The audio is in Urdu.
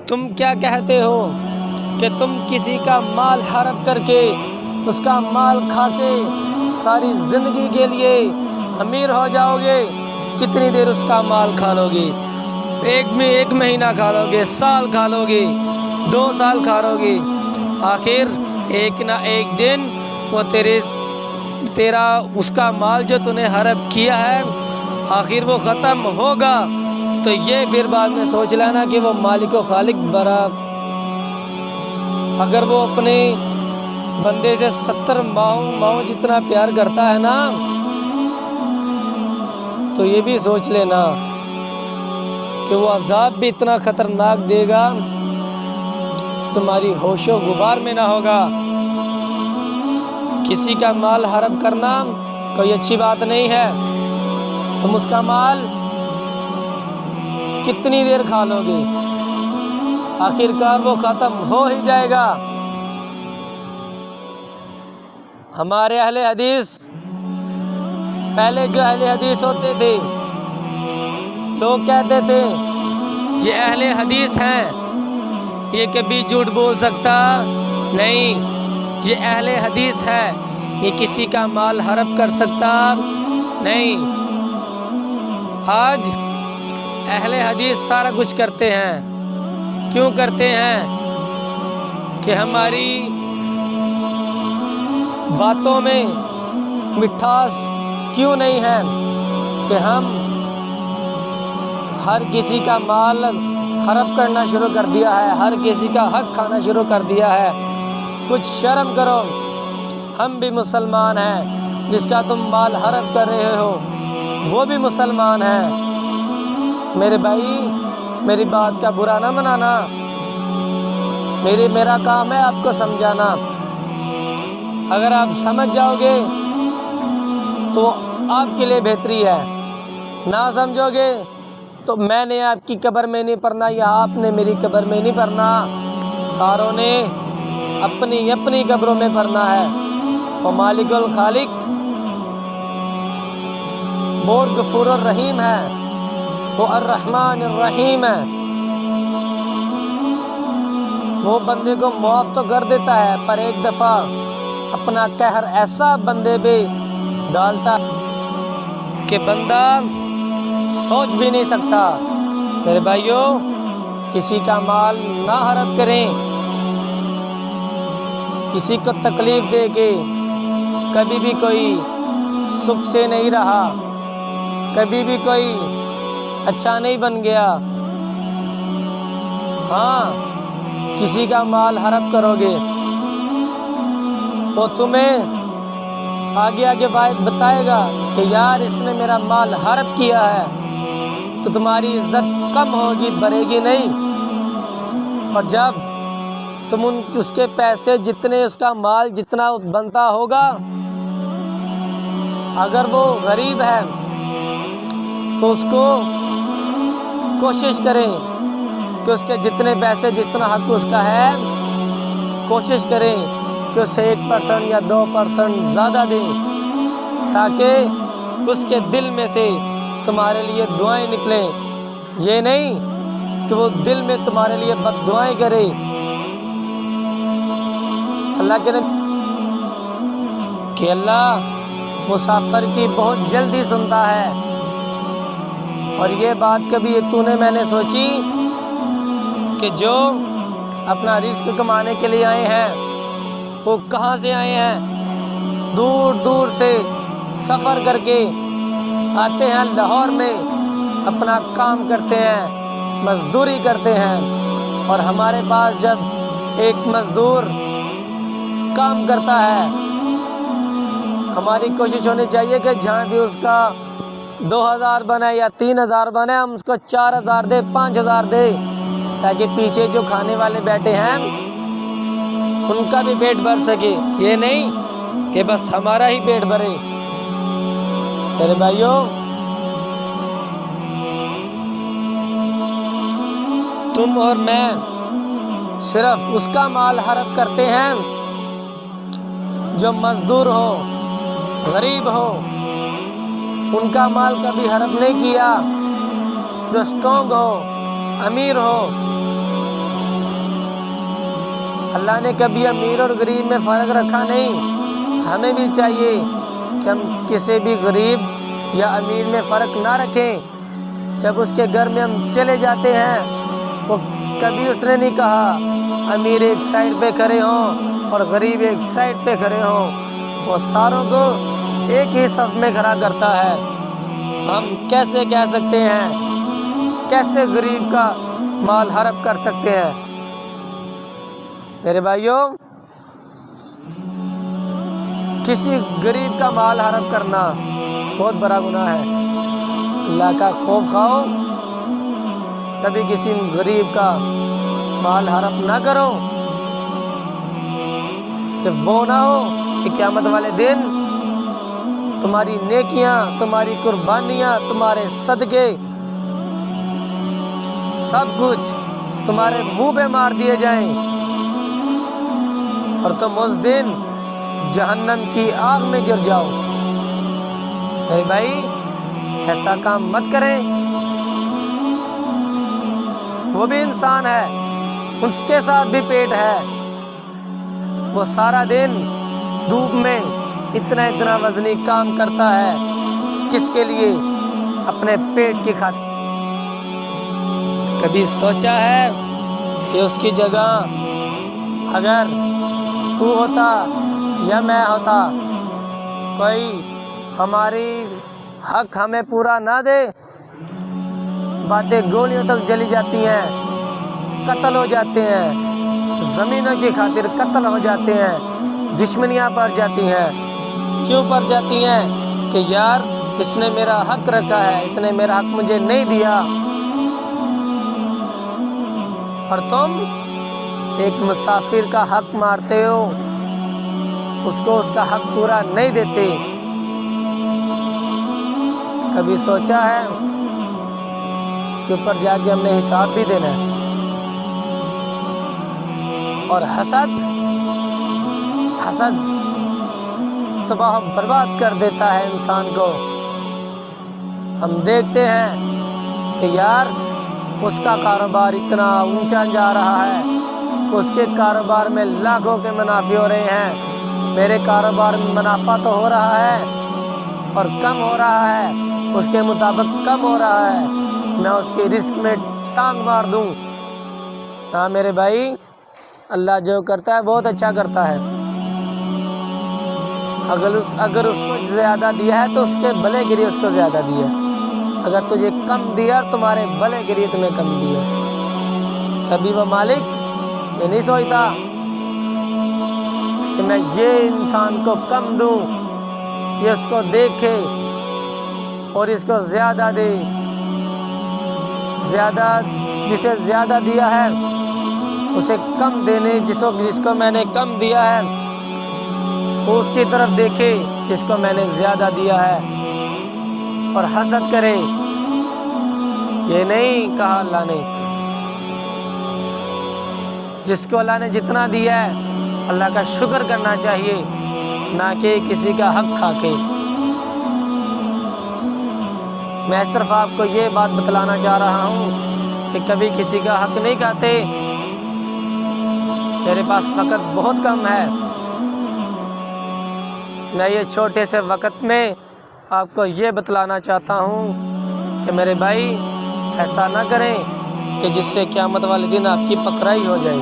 تم کیا کہتے ہو کہ تم کسی کا مال ہڑپ کر کے اس کا مال کھا کے ساری زندگی کے لیے امیر ہو جاؤ گے؟ کتنی دیر اس کا مال کھا لو گے؟ ایک مہینہ کھا لو گے، سال کھا لو گے، 2 سال کھا لو گے، آخر ایک نہ ایک دن وہ تیرا اس کا مال جو تو نے ہڑپ کیا ہے آخر وہ ختم ہوگا۔ تو یہ پھر بعد میں سوچ لینا کہ وہ مالک و خالق اگر وہ اپنے بندے سے 70 ماؤں جتنا پیار کرتا ہے نا، تو یہ بھی سوچ لینا کہ وہ عذاب بھی اتنا خطرناک دے گا تمہاری ہوش و غبار میں نہ ہوگا۔ کسی کا مال ہڑپ کرنا کوئی اچھی بات نہیں ہے۔ تم اس کا مال کتنی دیر کھا لو گے؟ آخرکار وہ ختم ہو ہی جائے گا۔ ہمارے اہل حدیث، پہلے جو اہل حدیث ہوتے تھے لوگ کہتے تھے یہ اہل حدیث ہیں، یہ کبھی جھوٹ بول سکتا نہیں، یہ اہل حدیث ہے، یہ کسی کا مال ہڑپ کر سکتا نہیں۔ آج اہل حدیث سارا کچھ کرتے ہیں۔ کیوں کرتے ہیں؟ کہ ہماری باتوں میں مٹھاس کیوں نہیں ہے کہ ہم ہر کسی کا مال ہڑپ کرنا شروع کر دیا ہے، ہر کسی کا حق کھانا شروع کر دیا ہے۔ کچھ شرم کرو، ہم بھی مسلمان ہیں، جس کا تم مال ہڑپ کر رہے ہو وہ بھی مسلمان ہیں۔ میرے بھائی، میری بات کا برا نہ منانا، میرا کام ہے آپ کو سمجھانا۔ اگر آپ سمجھ جاؤ گے تو آپ کے لیے بہتری ہے، نہ سمجھو گے تو میں نے آپ کی قبر میں نہیں پڑنا یا آپ نے میری قبر میں نہیں پڑنا، ساروں نے اپنی اپنی قبروں میں پڑنا ہے۔ وہ مالک الخالق بہت غفور الرحیم ہے، وہ الرحمن الرحیم ہے، وہ بندے کو معاف تو کر دیتا ہے پر ایک دفعہ اپنا قہر ایسا بندے پہ ڈالتا کہ بندہ سوچ بھی نہیں سکتا۔ میرے بھائیوں، کسی کا مال نہ ہڑپ کریں، کسی کو تکلیف دے کے کبھی بھی کوئی سکھ سے نہیں رہا، کبھی بھی کوئی اچھا نہیں بن گیا۔ ہاں، کسی کا مال ہڑپ کرو گے وہ تمہیں آگے آگے بات بتائے گا کہ یار اس نے میرا مال ہڑپ کیا ہے، تو تمہاری عزت کم ہوگی، بڑھے گی نہیں۔ اور جب تم اس کے پیسے جتنے، اس کا مال جتنا بنتا ہوگا، اگر وہ غریب ہے تو اس کو کوشش کریں کہ اس کے جتنے پیسے، جتنا حق اس کا ہے، کوشش کریں کہ اس سے 1% یا 2% زیادہ دیں، تاکہ اس کے دل میں سے تمہارے لیے دعائیں نکلیں۔ یہ نہیں کہ وہ دل میں تمہارے لیے بد دعائیں کرے۔ اللہ کے نبی کہ اللہ مسافر کی بہت جلدی سنتا ہے۔ اور یہ بات کبھی میں نے سوچی کہ جو اپنا رزق کمانے کے لیے آئے ہیں وہ کہاں سے آئے ہیں؟ دور دور سے سفر کر کے آتے ہیں لاہور میں، اپنا کام کرتے ہیں، مزدوری کرتے ہیں۔ اور ہمارے پاس جب ایک مزدور کام کرتا ہے، ہماری کوشش ہونی چاہیے کہ جہاں بھی اس کا 2000 بنے یا 3000 بنے، ہم اس کو 4000 دے، 5000 دے، تاکہ پیچھے جو کھانے والے بیٹھے ہیں ان کا بھی پیٹ بھر سکے۔ یہ نہیں کہ بس ہمارا ہی پیٹ بھرے۔ میرے بھائیوں، تم اور میں صرف اس کا مال ہڑپ کرتے ہیں جو مزدور ہو، غریب ہو، ان کا مال کبھی ہڑپ نہیں کیا۔ جو اسٹرانگ ہو، امیر ہو، اللہ نے کبھی امیر اور غریب میں فرق رکھا نہیں۔ ہمیں بھی چاہیے کہ ہم کسی بھی غریب یا امیر میں فرق نہ رکھیں۔ جب اس کے گھر میں ہم چلے جاتے ہیں، وہ کبھی اس نے نہیں کہا امیر ایک سائڈ پہ کھڑے ہوں اور غریب ایک سائڈ پہ کھڑے ہوں، وہ ساروں کو ایک ہی صف میں کھڑا کرتا ہے۔ ہم کیسے کہہ سکتے ہیں، کیسے غریب کا مال ہڑپ کر سکتے ہیں؟ میرے بھائیوں، کسی غریب کا مال ہڑپ کرنا بہت بڑا گناہ ہے۔ اللہ کا خوف کھاؤ، کبھی کسی غریب کا مال ہڑپ نہ کرو، کہ وہ نہ ہو کہ قیامت والے دن تمہاری نیکیاں، تمہاری قربانیاں، تمہارے صدقے، سب کچھ تمہارے منہ پہ مار دیے جائیں اور تم اس دن جہنم کی آگ میں گر جاؤ۔ میرے بھائی، ایسا کام مت کریں۔ وہ بھی انسان ہے، اس کے ساتھ بھی پیٹ ہے۔ وہ سارا دن دھوپ میں اتنا وزنی کام کرتا ہے، کس کے لیے؟ اپنے پیٹ کی خاطر۔ کبھی سوچا ہے کہ اس کی جگہ اگر تو ہوتا یا میں ہوتا، کوئی ہماری حق ہمیں پورا نہ دے، باتیں گولیوں تک جلی جاتی ہیں، قتل ہو جاتے ہیں، زمینوں کی خاطر قتل ہو جاتے ہیں، دشمنیاں پڑ جاتی ہیں۔ کیوں پڑ جاتی ہیں؟ کہ یار اس نے میرا حق رکھا ہے، اس نے میرا حق مجھے نہیں دیا۔ اور تم ایک مسافر کا حق مارتے ہو، اس کو اس کا حق پورا نہیں دیتے۔ کبھی سوچا ہے کہ اوپر جا کے ہم نے حساب بھی دینا ہے؟ اور حسد تباہ و برباد کر دیتا ہے انسان کو۔ ہم دیکھتے ہیں کہ یار اس کا کاروبار اتنا اونچا جا رہا ہے، اس کے کاروبار میں لاکھوں کے منافع ہو رہے ہیں، میرے کاروبار میں منافع تو ہو رہا ہے اور کم ہو رہا ہے، اس کے مطابق کم ہو رہا ہے، میں اس کے رزق میں ٹانگ مار دوں۔ ہاں میرے بھائی، اللہ جو کرتا ہے بہت اچھا کرتا ہے۔ اگر اس کو زیادہ دیا ہے تو اس کے بھلے کے لیے اس کو زیادہ دیا، اگر تجھے کم دیا تمہارے بھلے کے لیے تمہیں کم دیا۔ کبھی وہ مالک یہ نہیں سوچتا کہ میں یہ انسان کو کم دوں، یہ اس کو دیکھے اور اس کو زیادہ دے، جسے زیادہ دیا ہے اسے کم دینے، جس کو میں نے کم دیا ہے وہ اس کی طرف دیکھے جس کو میں نے زیادہ دیا ہے اور حسد کرے۔ یہ نہیں کہا اللہ نے، جس کو اللہ نے جتنا دیا ہے اللہ کا شکر کرنا چاہیے، نہ کہ کسی کا حق کھا کے۔ میں صرف آپ کو یہ بات بتلانا چاہ رہا ہوں کہ کبھی کسی کا حق نہیں کھاتے۔ میرے پاس وقت بہت کم ہے، میں یہ چھوٹے سے وقت میں آپ کو یہ بتلانا چاہتا ہوں کہ میرے بھائی ایسا نہ کریں کہ جس سے قیامت والے دن آپ کی پکڑائی ہو جائے۔